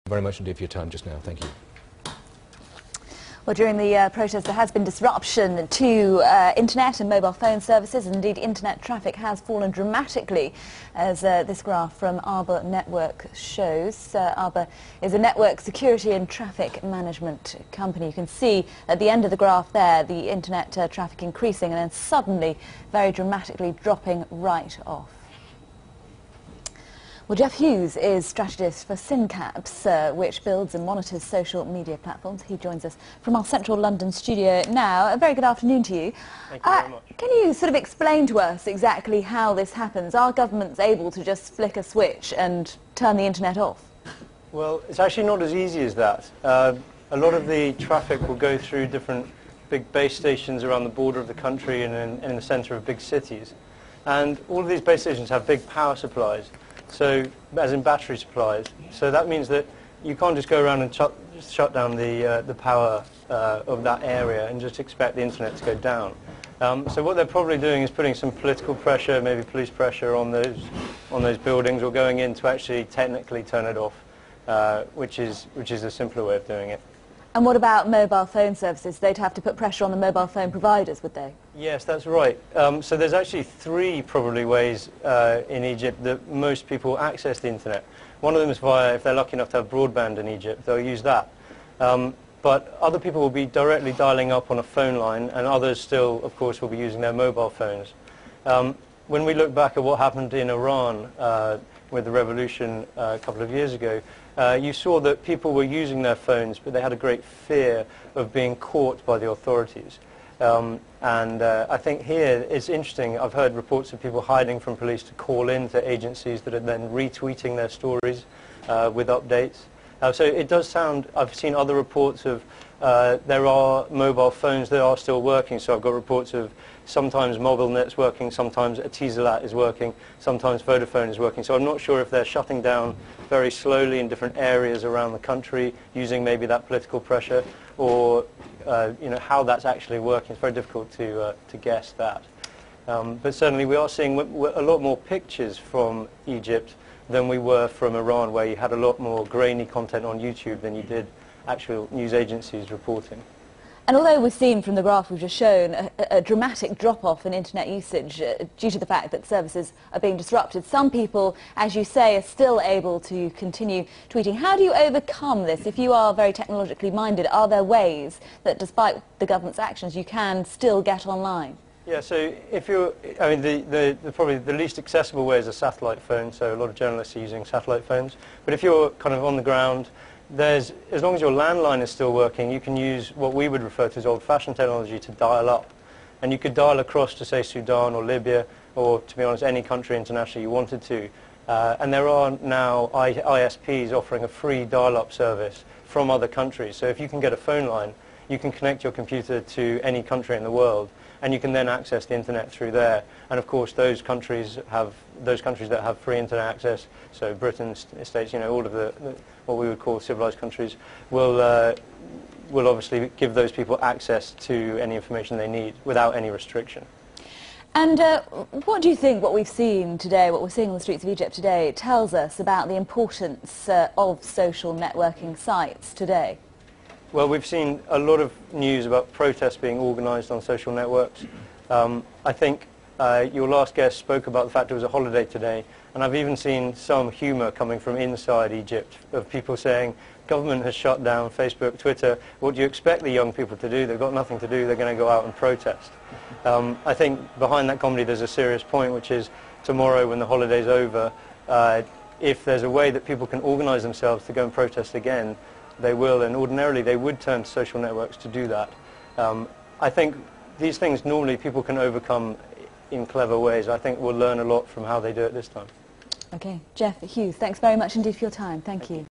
Very much indeed for your time just now. Thank you. Well, during the protest there has been disruption to internet and mobile phone services. Indeed, internet traffic has fallen dramatically, as this graph from Arbor Network shows. Arbor is a network security and traffic management company. You can see at the end of the graph there the internet traffic increasing and then suddenly very dramatically dropping right off. Well, Jeff Hughes is strategist for SynCaps, which builds and monitors social media platforms. He joins us from our central London studio now. A very good afternoon to you. Thank you very much. Can you sort of explain to us exactly how this happens? Are governments able to just flick a switch and turn the internet off? Well, it's actually not as easy as that. A lot of the traffic will go through different big base stations around the border of the country and in the centre of big cities. And all of these base stations have big power supplies. So, as in battery supplies. So that means that you can't just go around and shut down the power of that area and just expect the internet to go down. So what they're probably doing is putting some political pressure, maybe police pressure on those buildings, or going in to actually technically turn it off, which is a simpler way of doing it. And what about mobile phone services? They'd have to put pressure on the mobile phone providers, would they? Yes, that's right. So there's actually three probably ways in Egypt that most people access the internet. One of them is via, if they're lucky enough to have broadband in Egypt, they'll use that. But other people will be directly dialing up on a phone line, and others still, of course, will be using their mobile phones. When we look back at what happened in Iran with the revolution a couple of years ago, you saw that people were using their phones, but they had a great fear of being caught by the authorities. I think here it's interesting. I've heard reports of people hiding from police to call in to agencies that are then retweeting their stories with updates. So it does sound, I've seen other reports of there are mobile phones that are still working. So I've got reports of sometimes MobileNet's working, sometimes Etisalat is working, sometimes Vodafone is working. So I'm not sure if they're shutting down very slowly in different areas around the country using maybe that political pressure, or how that's actually working. It's very difficult to guess that. But certainly we are seeing a lot more pictures from Egypt than we were from Iran, where you had a lot more grainy content on YouTube than you did actual news agencies reporting. And although we've seen from the graph we've just shown a dramatic drop-off in internet usage due to the fact that services are being disrupted, some people, as you say, are still able to continue tweeting. How do you overcome this? If you are very technologically minded, are there ways that, despite the government's actions, you can still get online? Yeah, so if you're, I mean, probably the least accessible way is a satellite phone, so a lot of journalists are using satellite phones. But if you're kind of on the ground, as long as your landline is still working, you can use what we would refer to as old-fashioned technology to dial up. And you could dial across to, say, Sudan or Libya, or, to be honest, any country internationally you wanted to. And there are now ISPs offering a free dial-up service from other countries. So if you can get a phone line, you can connect your computer to any country in the world, and you can then access the internet through there. And of course, those countries that have free internet access, so Britain, States, all of what we would call civilized countries, will obviously give those people access to any information they need without any restriction. And what do you think what we've seen today, what we're seeing on the streets of Egypt today, tells us about the importance of social networking sites today? Well, we've seen a lot of news about protests being organised on social networks. I think your last guest spoke about the fact it was a holiday today, and I've even seen some humour coming from inside Egypt of people saying, government has shut down Facebook, Twitter, what do you expect the young people to do? They've got nothing to do, they're going to go out and protest. I think behind that comedy there's a serious point, which is tomorrow when the holiday's over, if there's a way that people can organise themselves to go and protest again, they will, and ordinarily they would turn to social networks to do that. I think these things normally people can overcome in clever ways. I think we'll learn a lot from how they do it this time. Okay, Jeff Hughes, thanks very much indeed for your time. Thank you.